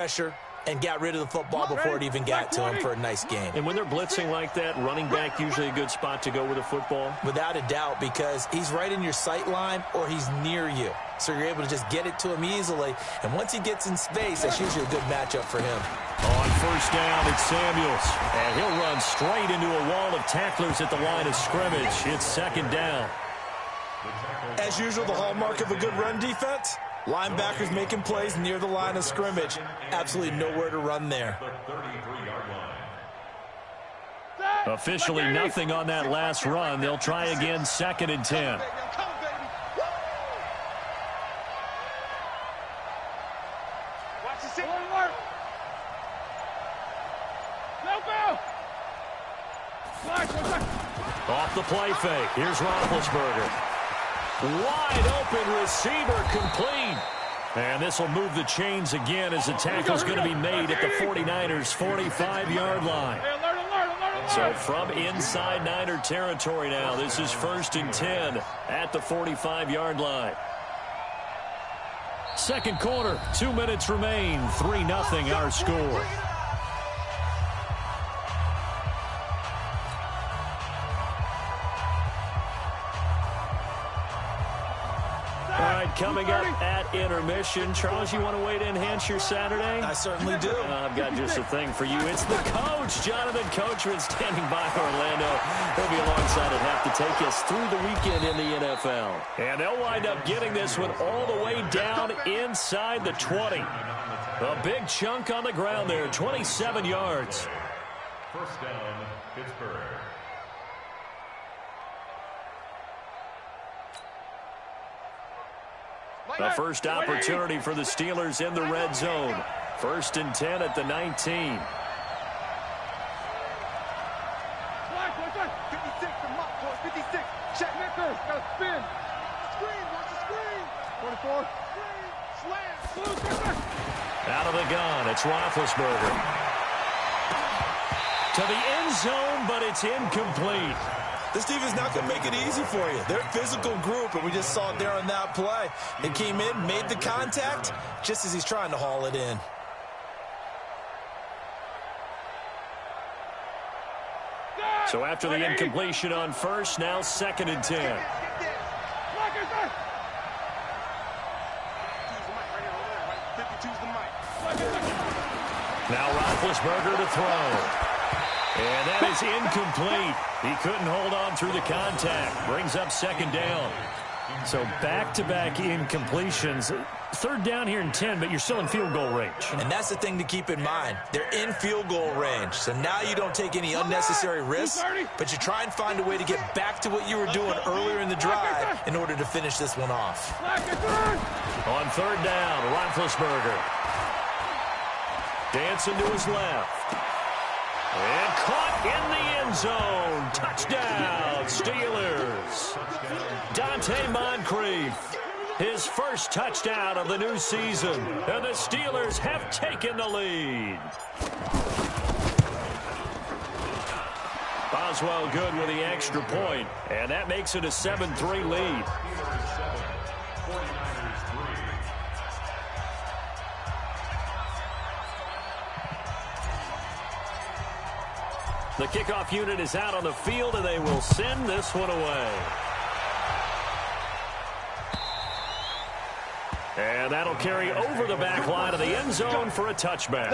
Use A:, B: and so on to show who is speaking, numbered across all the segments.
A: pressure and got rid of the football before it even got to him for a nice game.
B: And when they're blitzing like that, running back usually a good spot to go with a football?
A: Without a doubt, because he's right in your sight line or he's near you. So you're able to just get it to him easily. And once he gets in space, that's usually a good matchup for him.
B: On first down, it's Samuels. And he'll run straight into a wall of tacklers at the line of scrimmage. It's second down.
A: As usual, the hallmark of a good run defense, linebackers making plays near the line of scrimmage. Absolutely nowhere to run there.
B: Officially nothing on that last run. They'll try again, 2nd and 10. Off the play fake. Here's Roethlisberger. Wide open receiver complete. And this will move the chains again as the tackle's going to be made at the 49ers' 45-yard line. So from inside Niner territory now, this is 1st and 10 at the 45-yard line. Second quarter, 2 minutes remain. 3-0 our score. Coming up at intermission. Charles, you want to wait to enhance your Saturday?
A: I certainly do.
B: I've got just a thing for you. It's the coach, Jonathan Coachman, standing by Orlando. He'll be alongside and have to take us through the weekend in the NFL. And they'll wind up getting this one all the way down inside the 20. A big chunk on the ground there, 27 yards.
C: First down, Pittsburgh.
B: The first opportunity for the Steelers in the red zone. 1st and 10 at the 19.
D: 56, the mock course, 56. Check Nicker, got a spin. Screen, watch the screen. 44. Screen, slam.
B: Out of the gun, it's Roethlisberger. To the end zone, but it's incomplete.
A: This defense not going to make it easy for you. They're a physical group, and we just saw it there on that play. They came in, made the contact, just as he's trying to haul it in.
B: So after the incompletion on first, now 2nd and 10. Now Roethlisberger to throw. And that is incomplete. He couldn't hold on through the contact. Brings up 2nd down. So back-to-back incompletions. 3rd down here and 10, but you're still in field goal range.
A: And that's the thing to keep in mind. They're in field goal range. So now you don't take any unnecessary risks, but you try and find a way to get back to what you were doing earlier in the drive in order to finish this one off.
B: On 3rd down, Roethlisberger. Dancing to his left. And caught in the end zone. Touchdown, Steelers. Dante Moncrief, his first touchdown of the new season. And the Steelers have taken the lead. Boswell good with the extra point, and that makes it a 7-3 lead. The kickoff unit is out on the field, and they will send this one away. And that'll carry over the back line of the end zone for a touchback.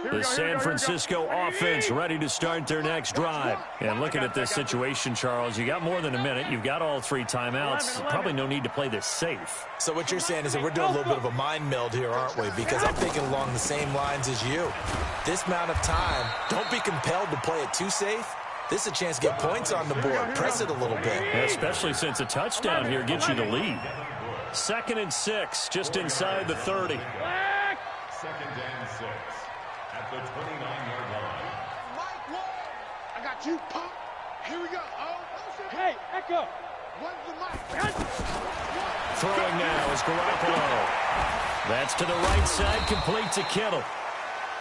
B: The San Francisco offense ready to start their next drive. And looking at this situation, Charles, you got more than a minute. You've got all 3 timeouts. Probably no need to play this safe.
A: So what you're saying is that we're doing a little bit of a mind meld here, aren't we? Because I'm thinking along the same lines as you. This amount of time, don't be compelled to play it too safe. This is a chance to get points on the board. Press it a little bit.
B: Yeah, especially since a touchdown here gets you the lead. 2nd and 6, just inside the 30.
C: 2nd and 6. At the 29-yard line.
D: Mike Wall, I got you, pump. Here we go. Oh,
E: hey, Echo.
D: What's the mic?
B: Throwing now is Garoppolo. That's to the right side, complete to Kittle.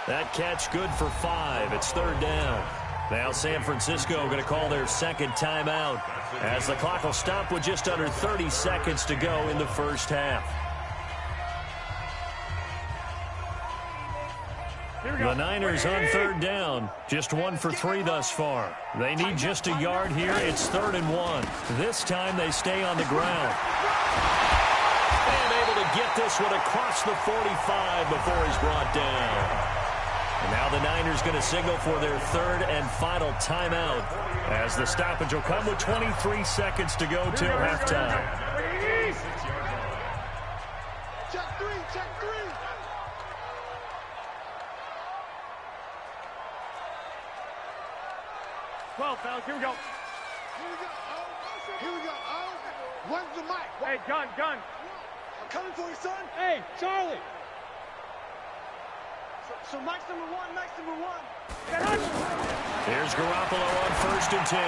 B: That catch good for 5. It's 3rd down. Now San Francisco going to call their second timeout as the clock will stop with just under 30 seconds to go in the first half. The Niners on 3rd down. Just 1 for 3 thus far. They need just a yard here. It's 3rd and 1. This time they stay on the ground. And able to get this one across the 45 before he's brought down. And now the Niners going to signal for their 3rd and final timeout as the stoppage will come with 23 seconds to go till halftime.
D: Check 3, check 3. Well, fellas, here we go. Here we go. Where's the mic? Hey, gun. I'm coming for you, son. Hey, Charlie. So Mike's number 1, Mike's number 1.
B: Here's Garoppolo on 1st and 10.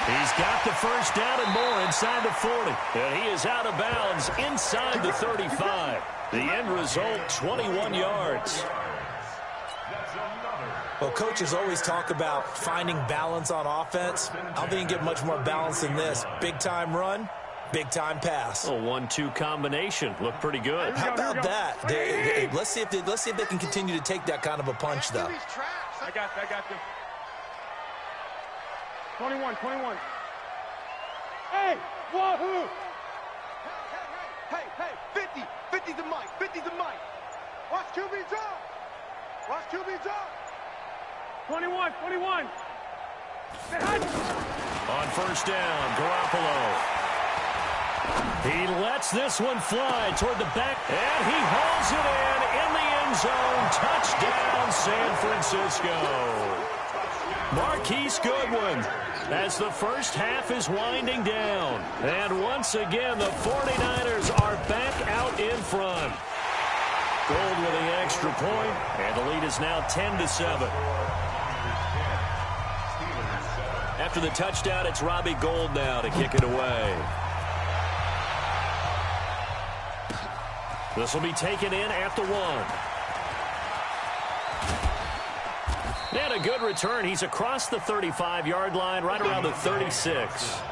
B: He's got the first down and more inside the 40. And he is out of bounds inside the 35. The end result, 21 yards.
A: Well, coaches always talk about finding balance on offense. I don't think you get much more balance than this. Big-time run, big-time pass.
B: A 1-2 combination. Looked pretty good.
A: How about that? Let's see if they can continue to take that kind of a punch, though.
D: I got you. 21. Hey, wahoo! Hey, 50. 50's the mic. 50's the mic. Watch QB drop. 21.
B: On 1st down, Garoppolo. He lets this one fly toward the back, and he hauls it in the end zone. Touchdown, San Francisco. Marquise Goodwin as the first half is winding down. And once again, the 49ers are back out in front. Gold with the extra point, and the lead is now 10-7. After the touchdown, it's Robbie Gould now to kick it away. This will be taken in at the 1. And a good return. He's across the 35-yard line, right around the 36.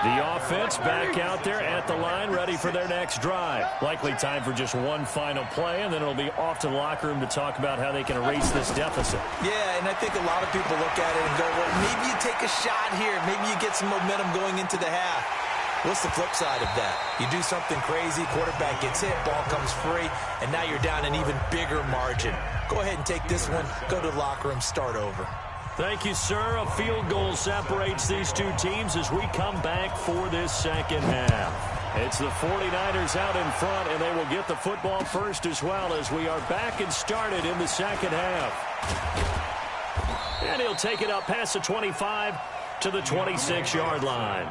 B: The offense back out there at the line, ready for their next drive. Likely time for just one final play, and then it'll be off to the locker room to talk about how they can erase this deficit.
A: Yeah, and I think a lot of people look at it and go, well, maybe you take a shot here. Maybe you get some momentum going into the half. What's the flip side of that? You do something crazy, quarterback gets hit, ball comes free, and now you're down an even bigger margin. Go ahead and take this one, go to the locker room, start over.
B: Thank you, sir. A field goal separates these two teams as we come back for this second half. It's the 49ers out in front, and they will get the football first as well as we are back and started in the second half. And he'll take it up past the 25 to the 26-yard line.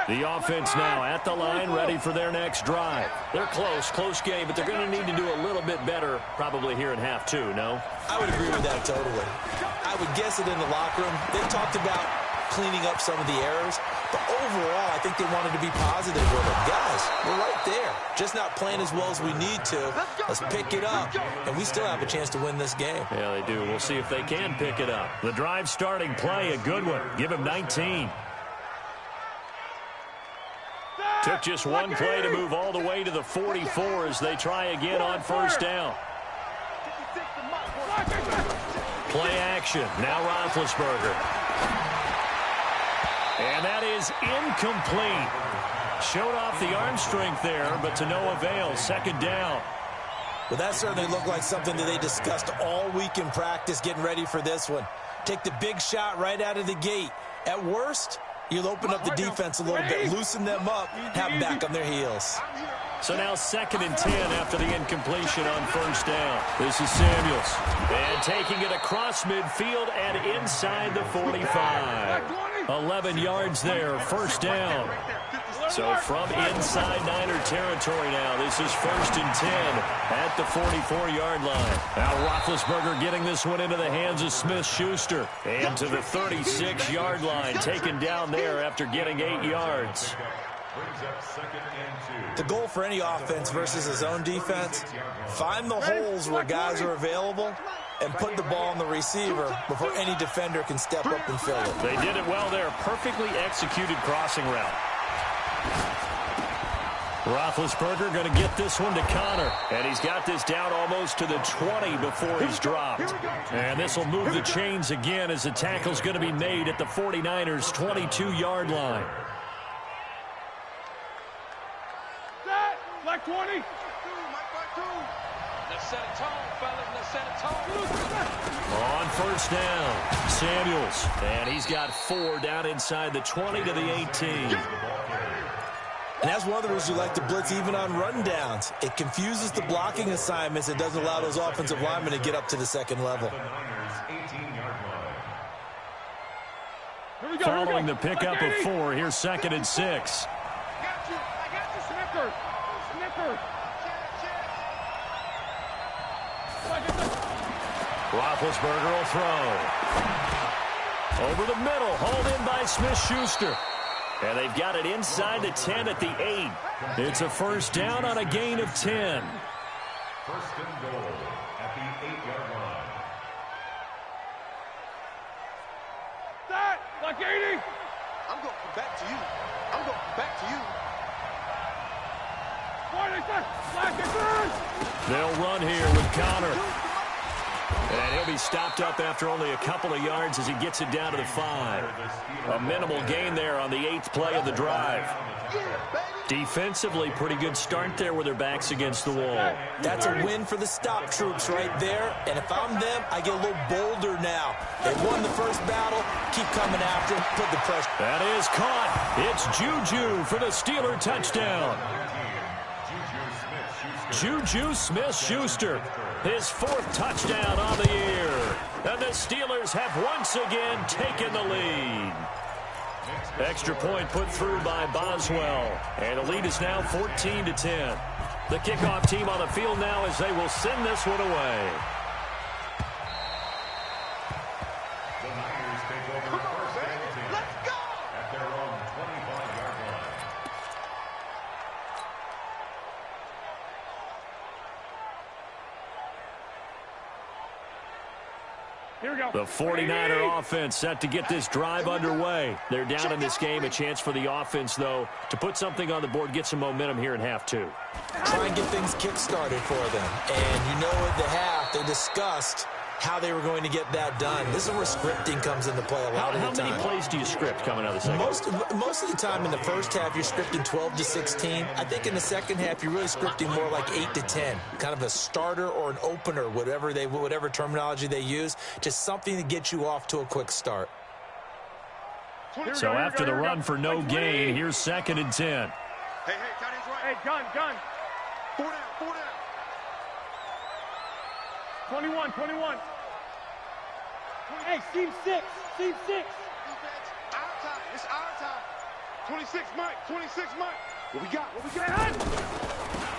B: The offense now at the line, ready for their next drive. They're close game, but they're going to need to do a little bit better probably here in half 2, no?
A: I would agree with that totally. I would guess it in the locker room. They talked about cleaning up some of the errors, but overall, I think they wanted to be positive with them. Guys, we're right there. Just not playing as well as we need to. Let's pick it up, and we still have a chance to win this game.
B: Yeah, they do. We'll see if they can pick it up. The drive starting play, a good one. Give him 19. Took just one play to move all the way to the 44 as they try again on first down. Play action. Now Roethlisberger. And that is incomplete. Showed off the arm strength there, but to no avail. Second down.
A: Well, that certainly looked like something that they discussed all week in practice getting ready for this one. Take the big shot right out of the gate. At worst, you'll open up the defense a little bit, loosen them up, have them back on their heels.
B: So now 2nd and 10 after the incompletion on first down. This is Samuels. And taking it across midfield and inside the 45. 11 yards there, first down. So from inside Niner territory now, this is 1st and 10 at the 44-yard line. Now Roethlisberger getting this one into the hands of Smith-Schuster. And to the 36-yard line, taken down there after getting 8 yards.
A: The goal for any offense versus his own defense, find the holes where guys are available and put the ball on the receiver before any defender can step up and fill it.
B: They did it well there. Perfectly executed crossing route. Roethlisberger going to get this one to Connor. And he's got this down almost to the 20 before he's dropped. And this will move the chains again as the tackle's going to be made at the 49ers' 22-yard line.
D: Black 20.
E: Let's set a tone, fellas. Let's set a tone.
B: On 1st down, Samuels. And he's got 4 down inside the 20 to the 18.
A: And that's one of the reasons you like to blitz even on rundowns. It confuses the blocking assignments. It doesn't allow those offensive linemen to get up to the second level.
B: Following the pickup of 4, here's 2nd and 6.
D: I got you, Snipper.
B: Roethlisberger will throw. Over the middle, hauled in by Smith-Schuster. And they've got it inside the 10 at the 8. It's a 1st down on a gain of 10.
C: 1st and goal at the 8-yard line.
D: That, like 80.
E: I'm going back to you. I'm going back to you.
B: They'll run here with Connor. And he'll be stopped up after only a couple of yards as he gets it down to the 5. A minimal gain there on the 8th play of the drive. Defensively, pretty good start there with their backs against the wall.
A: That's a win for the stop troops right there. And if I'm them, I get a little bolder now. They won the first battle. Keep coming after them. Put the pressure.
B: That is caught. It's Juju for the Steeler touchdown. Juju Smith-Schuster, his 4th touchdown on the year. And the Steelers have once again taken the lead. Extra point put through by Boswell. And the lead is now 14-10. The kickoff team on the field now as they will send this one away.
C: The Niners take over 1st and 10. Let's go! At their own 25-yard line.
D: Here we go.
B: The 49er offense set to get this drive underway. They're down in this game. A chance for the offense, though, to put something on the board, get some momentum here in half 2.
A: Try and get things kick-started for them. And you know at the half, they discussed how they were going to get that done. This is where scripting comes into play a lot of the time.
B: How many plays do you script coming out of the second?
A: Most of the time in the first half, you're scripting 12 to 16. I think in the second half, you're really scripting more like 8 to 10. Kind of a starter or an opener, whatever terminology they use. Just something to get you off to a quick start.
B: So after the run for no gain, here's 2nd and 10.
D: Hey, tight end's right. Hey, gun. 4 down. 21. Hey, seam 6. Defense, our time. It's our time. 26, Mike. What we got?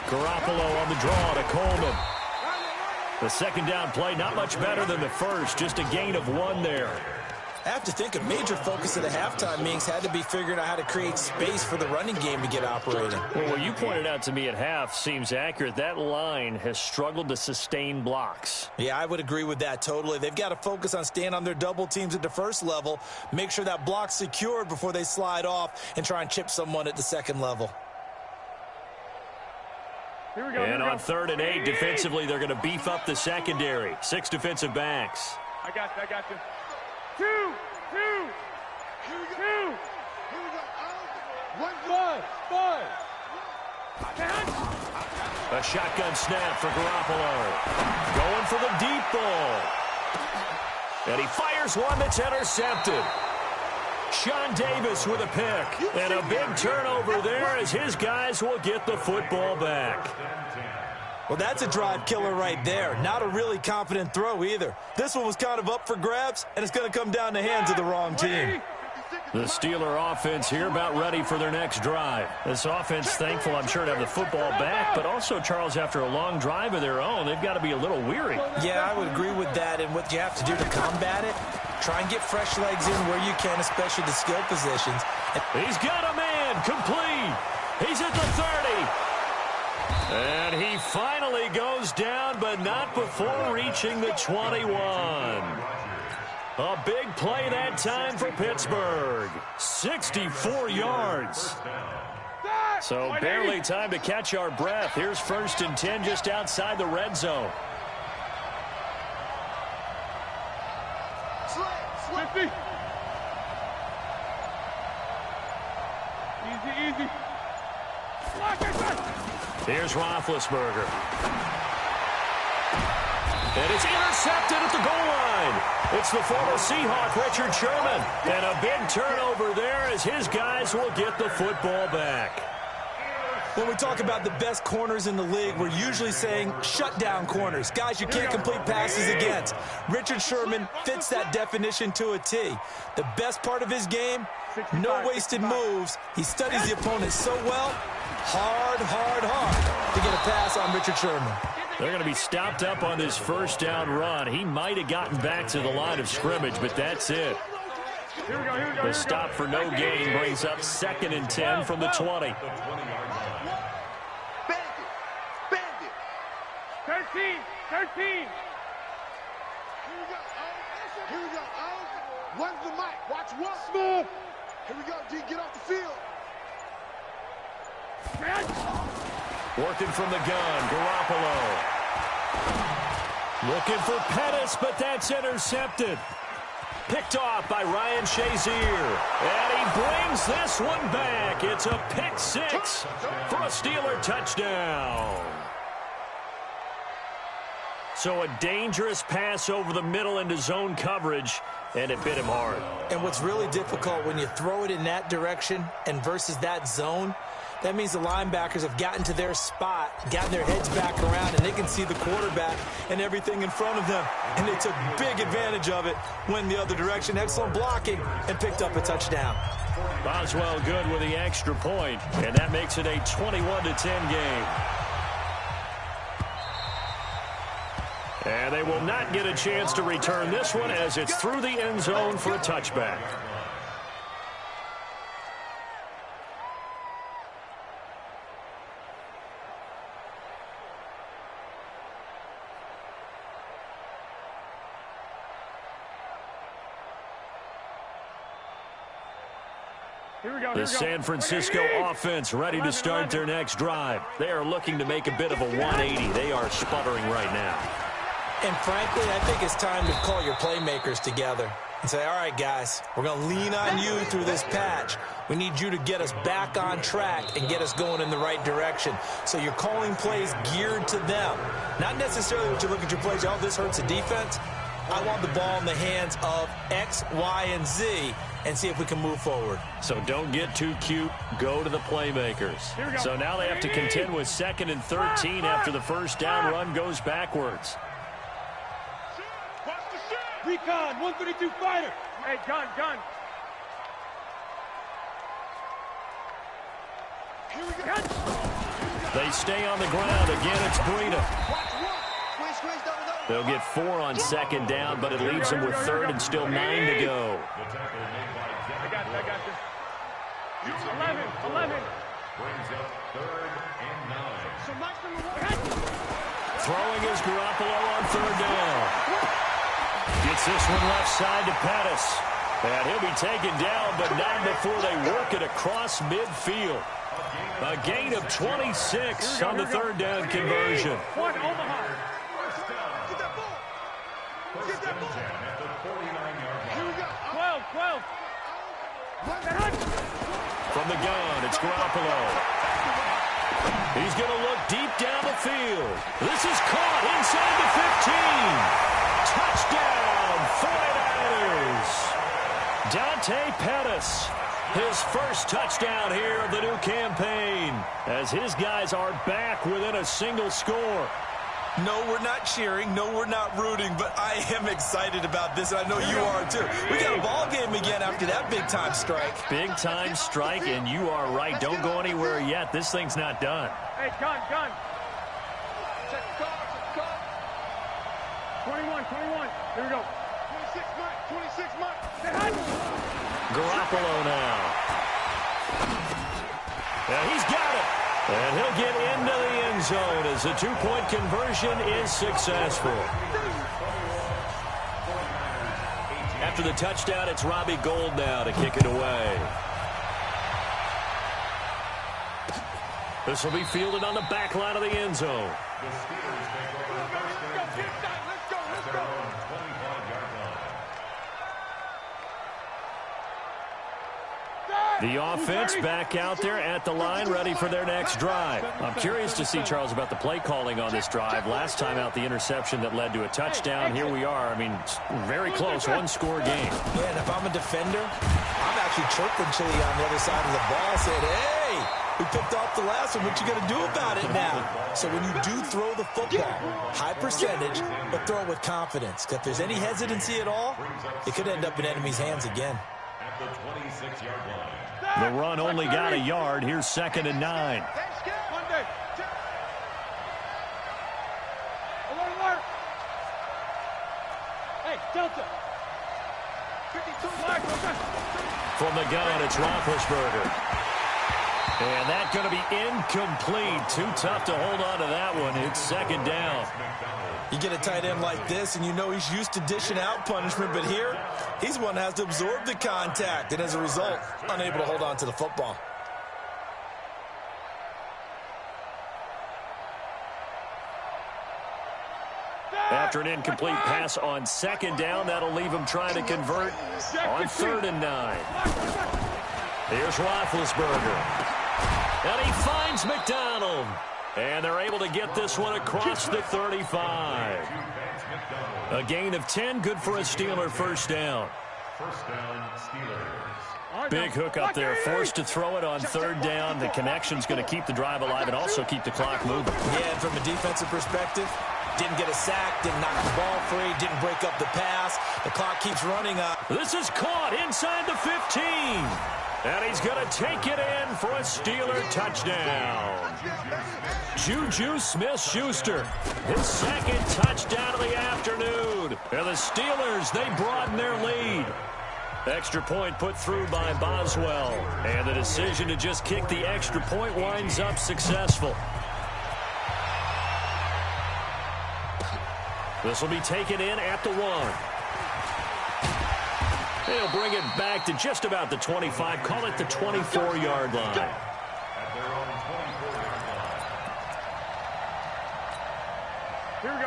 B: Garoppolo on the draw to Coleman. The 2nd down play, not much better than the first, just a gain of 1 there.
A: I have to think a major focus of the halftime meetings had to be figuring out how to create space for the running game to get operating.
B: Well, what you pointed out to me at half seems accurate. That line has struggled to sustain blocks.
A: Yeah, I would agree with that totally. They've got to focus on staying on their double teams at the first level, make sure that block's secured before they slide off and try and chip someone at the second level.
D: Here we go.
B: And on 3rd and 8, defensively, they're going to beef up the secondary. 6 defensive backs.
D: I got you. 2. Here we go. 5.
B: A shotgun snap for Garoppolo. Going for the deep ball. And he fires one that's intercepted. Sean Davis with a pick. And a big turnover there as his guys will get the football back.
A: Well, that's a drive killer right there. Not a really confident throw either. This one was kind of up for grabs, and it's going to come down the hands of the wrong team.
D: 56
B: The Steeler offense here about ready for their next drive. This offense thankful, I'm sure, to have the football back, but also, Charles, after a long drive of their own, they've got to be a little weary.
A: Yeah, I would agree with that, and what you have to do to combat it, try and get fresh legs in where you can, especially the skill positions.
B: He's got a man, complete. He's at the 30. And he finally goes down, but not before reaching the 21. A big play that time for Pittsburgh. 64 yards. So barely time to catch our breath. Here's 1st and 10 just outside the red zone.
D: 50. Easy.
B: Here's Roethlisberger. And it's intercepted at the goal line. It's the former Seahawk, Richard Sherman. And a big turnover there as his guys will get the football back.
A: When we talk about the best corners in the league, we're usually saying shutdown corners, guys you can't complete passes against. Richard Sherman fits that definition to a T. The best part of his game, no wasted moves. He studies the opponent so well, hard to get a pass on Richard Sherman.
B: They're going to be stopped up on this 1st down run. He might have gotten back to the line of scrimmage, but that's it. The stop for no gain brings up 2nd and 10 from the 20.
D: Bandit. 13. Here we go. One's the mic. Watch one. Smooth. Here we go, D. Get off the field.
B: Working from the gun, Garoppolo. Looking for Pettis, but that's intercepted. Picked off by Ryan Shazier. And he brings this one back. It's a pick 6 for a Steeler touchdown. So a dangerous pass over the middle into zone coverage, and it bit him hard.
A: And what's really difficult when you throw it in that direction and versus that zone, that means the linebackers have gotten to their spot, gotten their heads back around, and they can see the quarterback and everything in front of them. And they took big advantage of it, went the other direction. Excellent blocking, and picked up a touchdown.
B: Boswell good with the extra point, and that makes it a 21-10 game. And they will not get a chance to return this one as it's through the end zone for a touchback. The San Francisco offense ready to start their next drive. They are looking to make a bit of a 180. They are sputtering right now.
A: And frankly, I think it's time to call your playmakers together and say, all right, guys, we're going to lean on you through this patch. We need you to get us back on track and get us going in the right direction. So you're calling plays geared to them. Not necessarily what you look at your plays, oh, this hurts the defense. I want the ball in the hands of X, Y, and Z and see if we can move forward.
B: So don't get too cute. Go to the playmakers. So now they have to contend with 2nd and 13 after the 1st down run goes backwards.
D: Recon, 132 fighter. Hey, gun. Here we go.
B: They stay on the ground. Again, it's Breida. They'll get 4 on 2nd down, but it leaves them with 3rd and still 9 to go.
D: I got you. 11.
C: Brings up 3rd and 9.
B: Throwing is Garoppolo on 3rd down. Gets this one left side to Pettis. And he'll be taken down, but not before they work it across midfield. A gain of 26 on the 3rd down conversion.
D: One, Omaha. Get that ball.
C: At the 49-yard line.
D: Here we go. 12.
B: From the gun, it's Garoppolo. He's going to look deep down the field. This is caught inside the 15. Touchdown, 49ers. Dante Pettis. His first touchdown here of the new campaign as his guys are back within a single score.
A: No, we're not cheering. No, we're not rooting. But I am excited about this, and I know you are too. We got a ball game again after that big-time strike.
B: Big-time strike, and you are right. Don't go anywhere yet. This thing's not done.
D: Hey, gun.
E: Check the guard, check the guard.
D: 21. Here we go. 26 Mike.
B: Garoppolo now. And he's got it. And he'll get into the end zone as the two-point conversion is successful. After the touchdown, it's Robbie Gould now to kick it away. This will be fielded on the back line of the end zone.
C: The Steelers take over first and 10. At their own 25-yard line.
B: The offense back out there at the line, ready for their next drive. I'm curious to see, Charles, about the play calling on this drive. Last time out, the interception that led to a touchdown. Here we are. I mean, very close, one-score game.
A: Yeah, and if I'm a defender, I'm actually chirping Chili on the other side of the ball, saying, hey, we picked off the last one. What you going to do about it now? So when you do throw the football, high percentage, but throw it with confidence. If there's any hesitancy at all, it could end up in enemy's hands again.
C: At the 26-yard line.
B: The run only got a yard. Here's 2nd and 9.
D: Alert. Hey, Delta. 52
B: From the gun, it's Roethlisberger. And that's going to be incomplete. Too tough to hold on to that one. It's 2nd down.
A: You get a tight end like this, and you know he's used to dishing out punishment, but here, he's one that has to absorb the contact, and as a result, unable to hold on to the football.
B: After an incomplete pass on 2nd down, that'll leave him trying to convert on 3rd and 9. Here's Roethlisberger. And he finds McDonald. And they're able to get this one across the 35. A gain of 10, good for a Steeler first down.
C: First down, Steelers.
B: Big hook up there, forced to throw it on 3rd down. The connection's going to keep the drive alive and also keep the clock moving.
A: Yeah, and from a defensive perspective, didn't get a sack, didn't knock the ball free, didn't break up the pass. The clock keeps running up.
B: This is caught inside the 15. And he's going to take it in for a Steeler touchdown. Juju Smith-Schuster, his 2nd touchdown of the afternoon. And the Steelers, they broaden their lead. Extra point put through by Boswell. And the decision to just kick the extra point winds up successful. This will be taken in at the 1. They'll bring it back to just about the 25. Call it the 24-yard line.
C: At their own 24-yard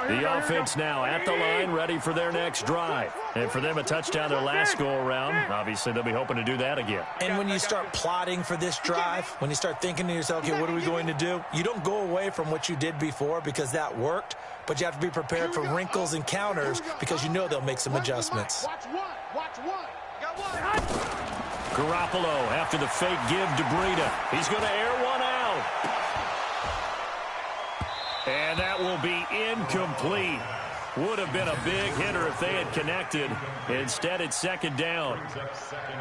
C: line.
B: The offense now at the line, ready for their next drive. And for them, a touchdown their last go-around. Obviously, they'll be hoping to do that again.
A: And when you start plotting for this drive, when you start thinking to yourself, okay, what are we going to do? You don't go away from what you did before because that worked, but you have to be prepared for wrinkles and counters because you know they'll make some adjustments.
D: Watch one. Got one.
B: Garoppolo after the fake give to Breida. He's going to air one out. And that will be incomplete. Would have been a big hitter if they had connected. Instead, it's 2nd down.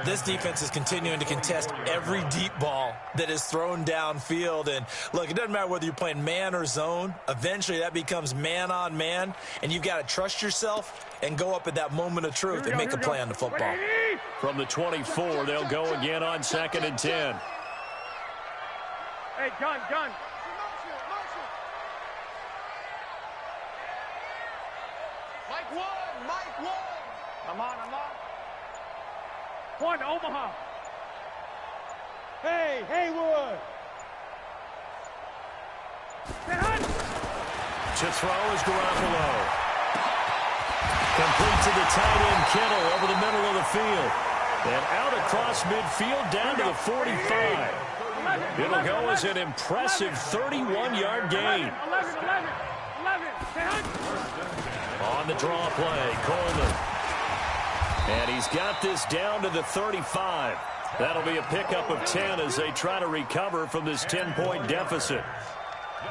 A: This defense is continuing to contest every deep ball that is thrown downfield. And, look, it doesn't matter whether you're playing man or zone. Eventually, that becomes man-on-man, and you've got to trust yourself and go up at that moment of truth and make a play on the football.
B: From the 24, they'll go again on 2nd and 10.
D: Hey, gun.
E: Mike one.
D: I'm on. One, Omaha. Hey, Haywood.
B: To throw is Garoppolo. Complete to the tight end, Kittle, over the middle of the field. And out across midfield, down to the 45. It'll go as an impressive 31-yard gain.
D: 11.
B: On the draw play, Coleman. And he's got this down to the 35. That'll be a pickup of 10 as they try to recover from this 10-point deficit.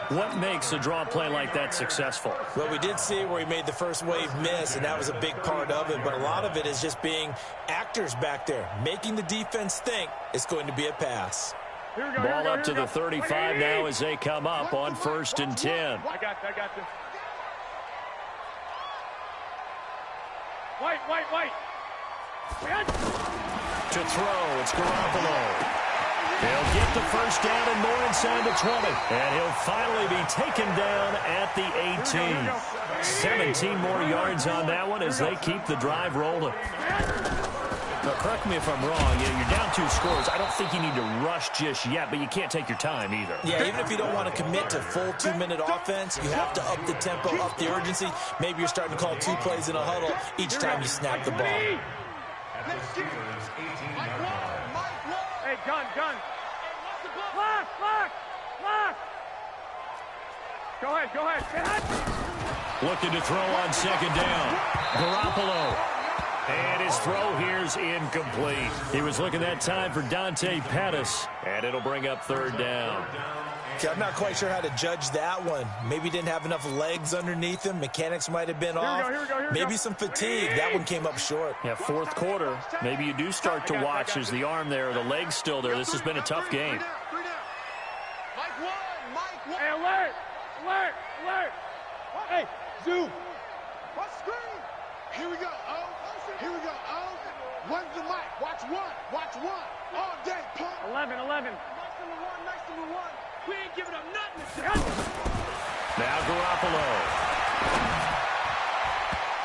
B: What makes a draw play like that successful?
A: Well, we did see where he made the first wave miss, and that was a big part of it. But a lot of it is just being actors back there, making the defense think it's going to be a pass.
B: Ball up to the 35 now as they come up on 1st and 10.
D: I got this. White.
B: To throw, it's Garoppolo. He'll get the first down and more inside the 20. And he'll finally be taken down at the 18. 17 more yards on that one as they keep the drive rolling. Now, correct me if I'm wrong. You're down 2 scores. I don't think you need to rush just yet, but you can't take your time either.
A: Yeah, even if you don't want to commit to full 2-minute offense, you have to up the tempo, up the urgency. Maybe you're starting to call 2 plays in a huddle each time you snap the ball.
D: Hey, gun. Lock. Go ahead.
B: Looking to throw on 2nd down. Garoppolo. And his throw here's incomplete. He was looking that time for Dante Pettis, and it'll bring up 3rd down.
A: Okay, I'm not quite sure how to judge that one. Maybe he didn't have enough legs underneath him. Mechanics might have been off. Maybe some fatigue. That one came up short.
B: Yeah, 4th quarter. Maybe you do start to watch as the arm there, the leg's still there. This has been a tough game.
D: Hey, alert. Hey, zoom. What screen? Here we go. When's the mic? Watch one. All day, pump. 11. Nice number one. We ain't giving up nothing.
B: Now Garoppolo.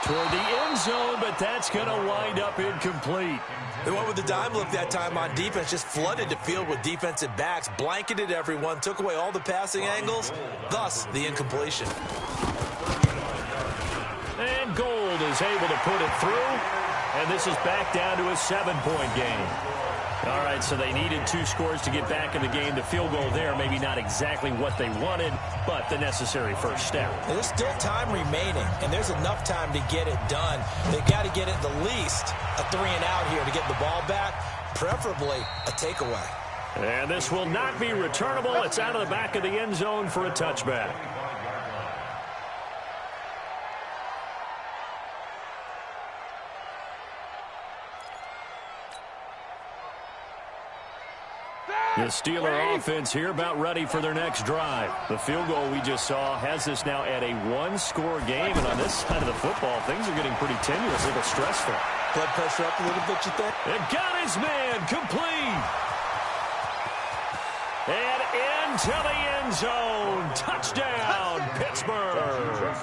B: Toward the end zone, but that's going to wind up incomplete.
A: They went with the dime look that time on defense, just flooded the field with defensive backs, blanketed everyone, took away all the passing angles, thus the incompletion.
B: And Gold is able to put it through, and this is back down to a 7-point game. All right, so they needed 2 scores to get back in the game. The field goal there, maybe not exactly what they wanted, but the necessary first step.
A: There's still time remaining, and there's enough time to get it done. They've got to get at the least a 3-and-out here to get the ball back, preferably a takeaway.
B: And this will not be returnable. It's out of the back of the end zone for a touchback. The Steeler offense here about ready for their next drive. The field goal we just saw has this now at a 1-score game, and on this side of the football, things are getting pretty tenuous, a little stressful.
A: Blood pressure up a little bit, you think?
B: And got his man complete. And into the end zone. Touchdown, Pittsburgh.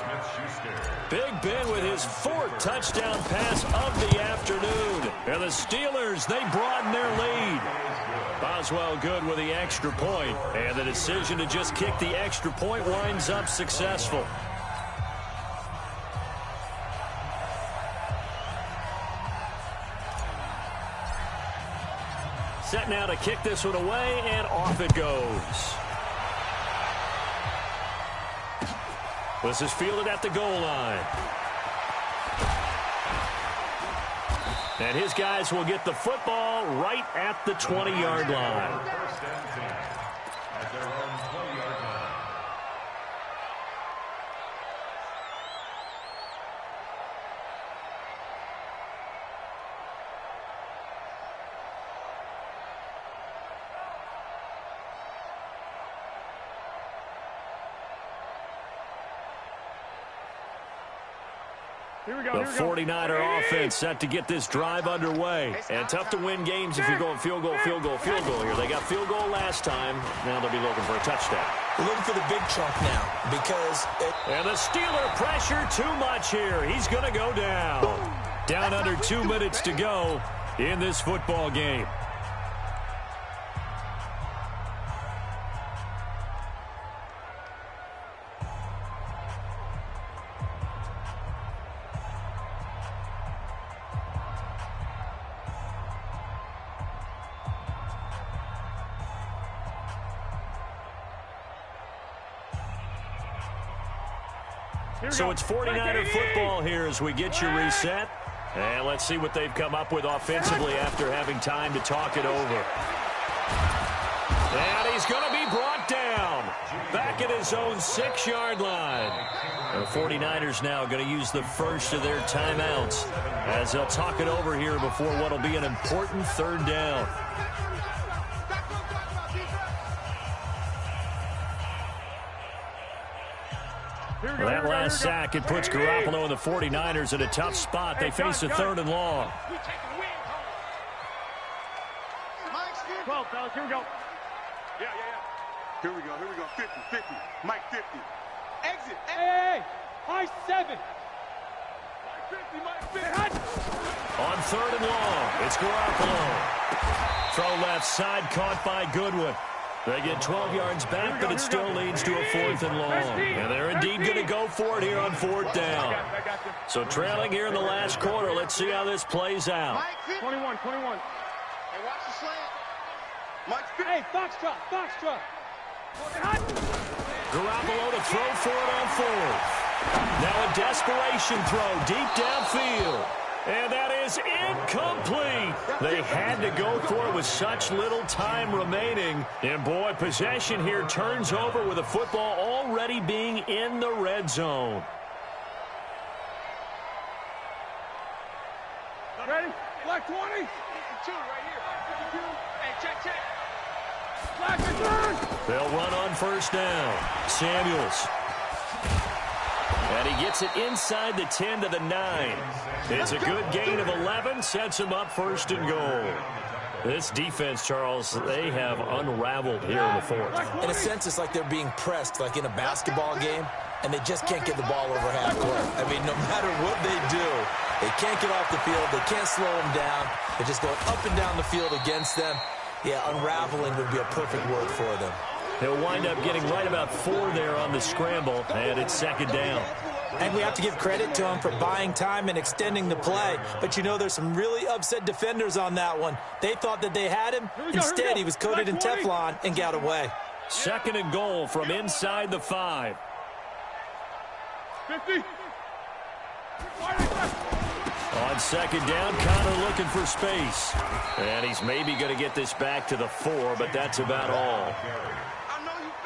B: Big Ben with his 4th touchdown pass of the afternoon. And the Steelers, they broaden their lead. Boswell good with the extra point, and the decision to just kick the extra point winds up successful. Set now to kick this one away, and off it goes. This is fielded at the goal line. And his guys will get the football right at the 20-yard line.
C: First and 10 at their own 20-yard line.
B: The 49er offense set to get this drive underway. And tough to win games if you're going field goal here. They got field goal last time. Now they'll be looking for a touchdown.
A: We're looking for the big chunk now because...
B: And the Steeler pressure too much here. He's going to go down. Down under 2 minutes to go in this football game. So it's 49er football here as we get you reset. And let's see what they've come up with offensively after having time to talk it over. And he's going to be brought down back at his own 6-yard line. The 49ers now going to use the first of their timeouts as they'll talk it over here before what will be an important 3rd down. That last sack, it puts Garoppolo and the 49ers in a tough spot. They face a 3rd and long.
D: 12, fellas, here we go.
F: Yeah. Here we go. 50. Mike 50. Exit.
D: Hey, high 7. Mike 50.
B: On 3rd and long, it's Garoppolo. Throw left side, caught by Goodwin. They get 12 yards back, but it still leads to a 4th and long. And they're indeed going to go for it here on 4th down. So trailing here in the last quarter, let's see how this plays out.
D: 21.
F: Hey, watch the slant. Mike 50.
D: Hey, Foxtrot.
B: Garoppolo to throw for it on 4th. Now a desperation throw deep downfield. And that is incomplete. They had to go for it with such little time remaining. And, boy, possession here turns over with the football already being in the red zone.
D: Ready? Black 20.
E: 52 right here. 52. Hey, check.
D: Black and turn.
B: They'll run on 1st down. Samuels. And he gets it inside the 10 to the 9. It's a good gain of 11, sets him up 1st and goal. This defense, Charles, they have unraveled here in the 4th.
A: In a sense, it's like they're being pressed, like in a basketball game, and they just can't get the ball over half court. I mean, no matter what they do, they can't get off the field. They can't slow them down. They're just going up and down the field against them. Yeah, unraveling would be a perfect word for them.
B: He'll wind up getting right about 4 there on the scramble, and it's 2nd down.
A: And we have to give credit to him for buying time and extending the play. But, you know, there's some really upset defenders on that one. They thought that they had him. Instead, he was coated in Teflon and got away.
B: 2nd and goal from inside the 5.
D: 50.
B: On 2nd down, Connor looking for space. And he's maybe going to get this back to the 4, but that's about all.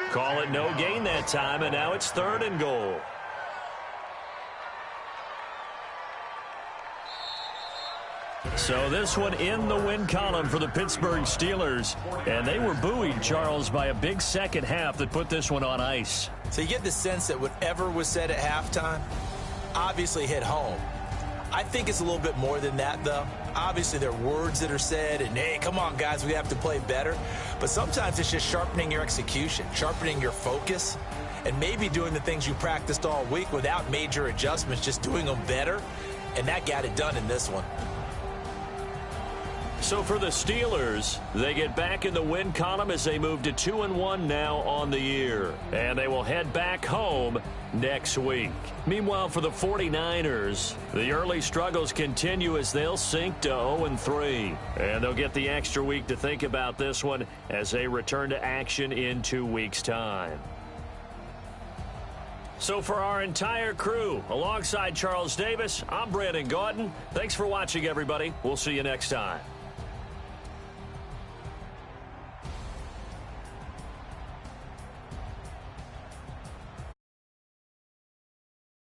B: Call it no gain that time, and now it's 3rd and goal. So this one in the win column for the Pittsburgh Steelers. And they were buoyed, Charles, by a big second half that put this one on ice.
A: So you get the sense that whatever was said at halftime obviously hit home. I think it's a little bit more than that, though. Obviously, there are words that are said, and, hey, come on, guys, we have to play better. But sometimes it's just sharpening your execution, sharpening your focus, and maybe doing the things you practiced all week without major adjustments, just doing them better. And that got it done in this one.
B: So for the Steelers, they get back in the win column as they move to 2-1 now on the year. And they will head back home next week. Meanwhile, for the 49ers, the early struggles continue as they'll sink to 0-3. And they'll get the extra week to think about this one as they return to action in 2 weeks' time. So for our entire crew, alongside Charles Davis, I'm Brandon Gaudin. Thanks for watching, everybody. We'll see you next time.